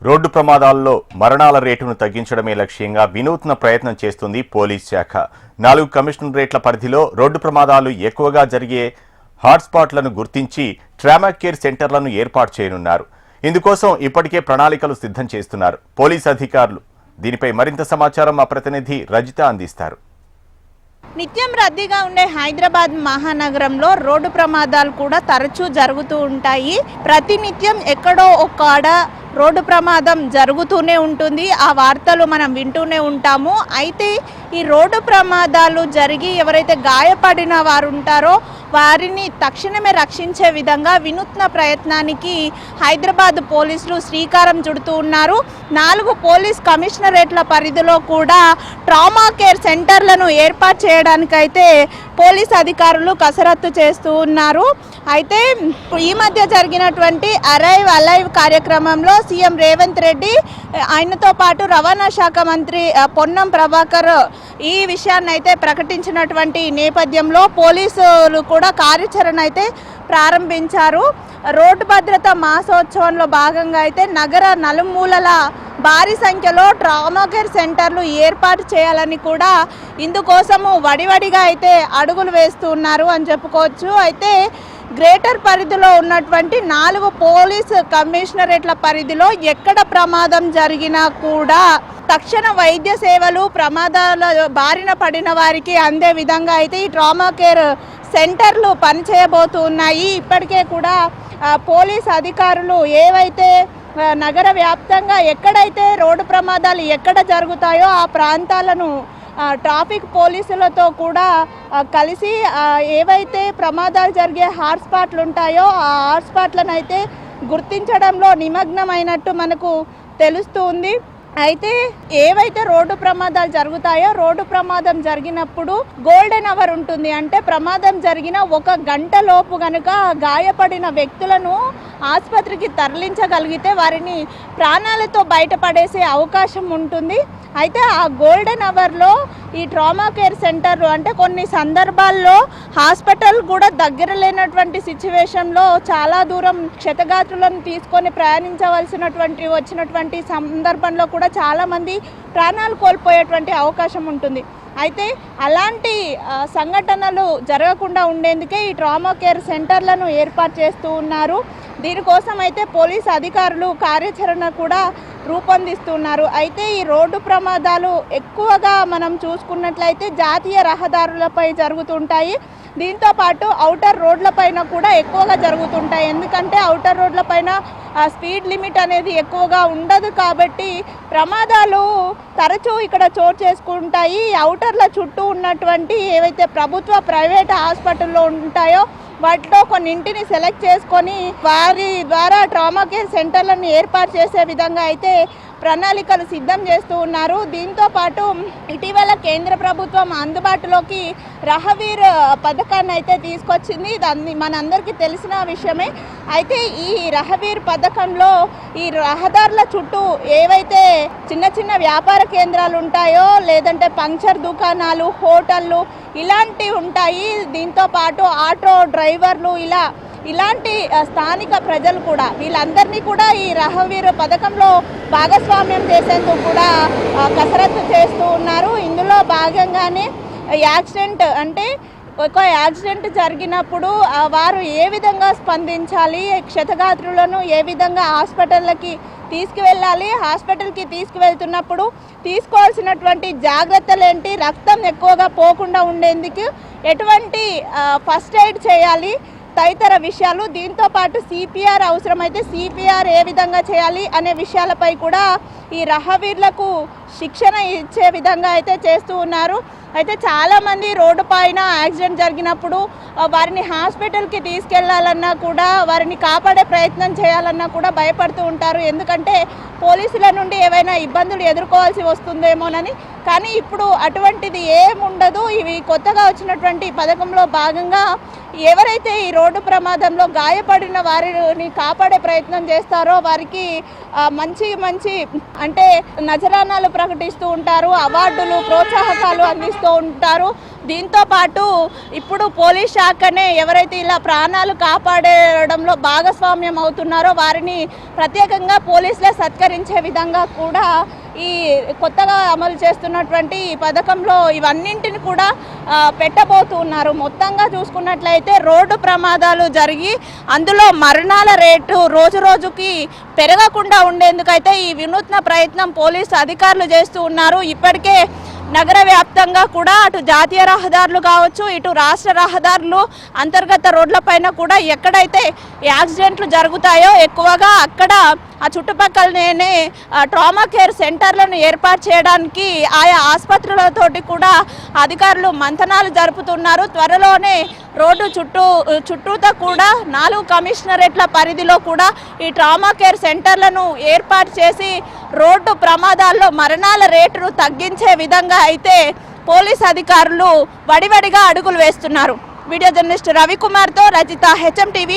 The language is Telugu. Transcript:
రోడ్డు ప్రమాదాల్లో మరణాల రేటును తగ్గించడమే లక్ష్యంగా వినూత్న ప్రయత్నం చేస్తుంది పోలీస్ శాఖ. 4 కమిషనరేట్ల పరిధిలో రోడ్డు ప్రమాదాలు ఎక్కువగా జరిగే హాట్స్పాట్లను గుర్తించి ట్రామా కేర్ సెంటర్లను ఏర్పాటు చేయనున్నారు. ఇందుకోసం ఇప్పటికే ప్రణాళికలు సిద్ధం చేస్తున్నారు పోలీస్ అధికారులు. దీనిపై మరింత సమాచారం మా ప్రతినిధి రజిత అందిస్తారు. నిత్యం రద్దీగా ఉండే హైదరాబాద్ మహానగరంలో రోడ్డు ప్రమాదాలు కూడా తరచూ జరుగుతూ ఉంటాయి. ప్రతినిత్యం ఎక్కడో ఒక్కడ రోడ్డు ప్రమాదం జరుగుతూనే ఉంటుంది. ఆ వార్తలు మనం వింటూనే ఉంటాము. అయితే ఈ రోడ్డు ప్రమాదాలు జరిగి ఎవరైతే గాయపడిన వారు ఉంటారో వారిని తక్షణమే రక్షించే విధంగా వినూత్న ప్రయత్నానికి హైదరాబాద్ పోలీసులు శ్రీకారం చుడుతూ ఉన్నారు. 4 పోలీస్ కమిషనరేట్ల పరిధిలో కూడా ట్రామా కేర్ సెంటర్లను ఏర్పాటు చేయడానికైతే పోలీస్ అధికారులు కసరత్తు చేస్తూ ఉన్నారు. అయితే ఈ మధ్య జరిగినటువంటి అరైవ్ అలైవ్ కార్యక్రమంలో సీఎం రేవంత్ రెడ్డి ఆయనతో పాటు రవాణా శాఖ మంత్రి పొన్నం ప్రభాకర్ ఈ విషయాన్ని అయితే ప్రకటించినటువంటి నేపథ్యంలో పోలీసులు కూడా కార్యాచరణ అయితే ప్రారంభించారు. రోడ్డు భద్రత మాసోత్సవంలో భాగంగా అయితే నగర నలుమూలల భారీ సంఖ్యలో ట్రామా కేర్ సెంటర్లు ఏర్పాటు చేయాలని కూడా ఇందుకోసము వడివడిగా అయితే అడుగులు వేస్తూ ఉన్నారు అని చెప్పుకోవచ్చు. అయితే గ్రేటర్ పరిధిలో ఉన్నటువంటి 4 పోలీస్ కమిషనరేట్ల పరిధిలో ఎక్కడ ప్రమాదం జరిగినా కూడా తక్షణ వైద్య సేవలు ప్రమాదాల బారిన పడిన వారికి అందే విధంగా అయితే ఈ ట్రామా కేర్ సెంటర్లు పనిచేయబోతున్నాయి. ఇప్పటికే కూడా పోలీస్ అధికారులు ఏవైతే నగర వ్యాప్తంగా ఎక్కడైతే రోడ్డు ప్రమాదాలు ఎక్కడ జరుగుతాయో ఆ ప్రాంతాలను ట్రాఫిక్ పోలీసులతో కూడా కలిసి ఏవైతే ప్రమాదాలు జరిగే హాట్స్పాట్లు ఉంటాయో ఆ హాట్స్పాట్లను అయితే గుర్తించడంలో నిమగ్నమైనట్టు మనకు తెలుస్తుంది. అయితే ఏవైతే రోడ్డు ప్రమాదాలు జరుగుతాయో రోడ్డు ప్రమాదం జరిగినప్పుడు గోల్డెన్ అవర్ ఉంటుంది. అంటే ప్రమాదం జరిగిన 1 గంట లోపు కనుక గాయపడిన వ్యక్తులను ఆసుపత్రికి తరలించగలిగితే వారిని ప్రాణాలతో బయటపడేసే అవకాశం ఉంటుంది. అయితే ఆ గోల్డెన్ అవర్లో ఈ ట్రామా కేర్ సెంటర్లు అంటే కొన్ని సందర్భాల్లో హాస్పిటల్ కూడా దగ్గర లేనటువంటి సిచ్యువేషన్లో చాలా దూరం క్షతగాత్రులను తీసుకొని వచ్చినటువంటి సందర్భంలో కూడా చాలామంది ప్రాణాలు కోల్పోయేటువంటి అవకాశం ఉంటుంది. అయితే అలాంటి సంఘటనలు జరగకుండా ఉండేందుకే ఈ ట్రామా కేర్ సెంటర్లను ఏర్పాటు చేస్తూ ఉన్నారు. దీనికోసం అయితే పోలీస్ అధికారులు కార్యాచరణ కూడా రూపొందిస్తున్నారు. అయితే ఈ రోడ్డు ప్రమాదాలు ఎక్కువగా మనం చూసుకున్నట్లయితే జాతీయ రహదారులపై జరుగుతుంటాయి. దీంతో పాటు ఔటర్ రోడ్లపైన కూడా ఎక్కువగా జరుగుతుంటాయి. ఎందుకంటే ఔటర్ రోడ్లపైన స్పీడ్ లిమిట్ అనేది ఎక్కువగా ఉండదు కాబట్టి ప్రమాదాలు తరచూ ఇక్కడ చోటు చేసుకుంటాయి. ఔటర్ల చుట్టూ ఉన్నటువంటి ఏవైతే ప్రభుత్వ ప్రైవేట్ హాస్పిటల్లో ఉంటాయో వాటిలో కొన్నింటిని సెలెక్ట్ చేసుకొని వారి ద్వారా ట్రామా కేర్ సెంటర్లను ఏర్పాటు చేసే విధంగా అయితే ప్రణాళికలు సిద్ధం చేస్తూ ఉన్నారు. దీంతో పాటు ఇటీవల కేంద్ర ప్రభుత్వం అందుబాటులోకి రహవీర్ పథకాన్ని అయితే తీసుకొచ్చింది. దాన్ని మనందరికీ తెలిసిన విషయమే. అయితే ఈ రహవీర్ పథకంలో ఈ రహదారుల చుట్టూ ఏవైతే చిన్న చిన్న వ్యాపార కేంద్రాలు ఉంటాయో లేదంటే పంక్చర్ దుకాణాలు, హోటళ్ళు ఇలాంటివి ఉంటాయి. దీంతో పాటు ఆటో డ్రైవర్లు ఇలాంటి స్థానిక ప్రజలు కూడా వీళ్ళందరినీ కూడా ఈ రహవీర్ పథకంలో భాగస్వామ్యం చేసేందుకు కూడా కసరత్తు చేస్తూ ఉన్నారు. ఇందులో భాగంగానే ఒక యాక్సిడెంట్ జరిగినప్పుడు వారు ఏ విధంగా స్పందించాలి, క్షతగాత్రులను ఏ విధంగా హాస్పిటల్కి తీసుకువెళ్ళాలి, హాస్పిటల్కి తీసుకువెళ్తున్నప్పుడు తీసుకోవాల్సినటువంటి జాగ్రత్తలు ఏంటి, రక్తం ఎక్కువగా పోకుండా ఉండేందుకు ఎటువంటి ఫస్ట్ ఎయిడ్ చేయాలి తదితర విషయాలు, దీంతో పాటు సిపిఆర్ అవసరమైతే సిపిఆర్ ఏ విధంగా చేయాలి అనే విషయాలపై కూడా ఈ రహవీర్లకు శిక్షణ ఇచ్చే విధంగా అయితే చేస్తూ ఉన్నారు. అయితే చాలామంది రోడ్డు పైన యాక్సిడెంట్ జరిగినప్పుడు వారిని హాస్పిటల్కి తీసుకెళ్లాలన్నా కూడా వారిని కాపాడే ప్రయత్నం చేయాలన్నా కూడా భయపడుతూ ఉంటారు. ఎందుకంటే పోలీసుల నుండి ఏవైనా ఇబ్బందులు ఎదుర్కోవాల్సి వస్తుందేమోనని. కానీ ఇప్పుడు అటువంటిది ఏముండదు. ఇవి కొత్తగా వచ్చినటువంటి పథకంలో భాగంగా ఎవరైతే ఈ రోడ్డు ప్రమాదంలో గాయపడిన వారిని కాపాడే ప్రయత్నం చేస్తారో వారికి మంచి మంచి అంటే నజరానాలు ప్రకటిస్తూ ఉంటారు, అవార్డులు ప్రోత్సాహకాలు అందిస్తూ ఉంటారు. దీంతో పాటు ఇప్పుడు పోలీస్ శాఖనే ఎవరైతే ఇలా ప్రాణాలు కాపాడడంలో భాగస్వామ్యం అవుతున్నారో వారిని ప్రత్యేకంగా పోలీసులే సత్కరించే విధంగా కూడా ఈ కొత్తగా అమలు చేస్తున్నటువంటి ఈ పథకంలో ఇవన్నింటిని కూడా పెట్టబోతున్నారు. మొత్తంగా చూసుకున్నట్లయితే రోడ్డు ప్రమాదాలు జరిగి అందులో మరణాల రేటు రోజు రోజుకి పెరగకుండా ఉండేందుకైతే ఈ వినూత్న ప్రయత్నం పోలీసు అధికారులు చేస్తూ ఉన్నారు. ఇప్పటికే నగర వ్యాప్తంగా కూడా అటు జాతీయ రహదారులు కావచ్చు, ఇటు రాష్ట్ర రహదారులు, అంతర్గత రోడ్లపైన కూడా ఎక్కడైతే యాక్సిడెంట్లు జరుగుతాయో ఎక్కువగా అక్కడ ఆ చుట్టుపక్కలనే ట్రామా కేర్ సెంటర్లను ఏర్పాటు చేయడానికి ఆయా ఆసుపత్రులతోటి కూడా అధికారులు మంతనాలు జరుపుతున్నారు. త్వరలోనే రోడ్డు చుట్టూతా కూడా 4 కమిషనరేట్ల పరిధిలో కూడా ఈ ట్రామా కేర్ సెంటర్లను ఏర్పాటు చేసి రోడ్డు ప్రమాదాల్లో మరణాల రేటును తగ్గించే విధంగా అయితే పోలీస్ అధికారులు వడివడిగా అడుగులు వేస్తున్నారు. వీడియో జర్నలిస్ట్ రవికుమార్తో రజిత, HM TV.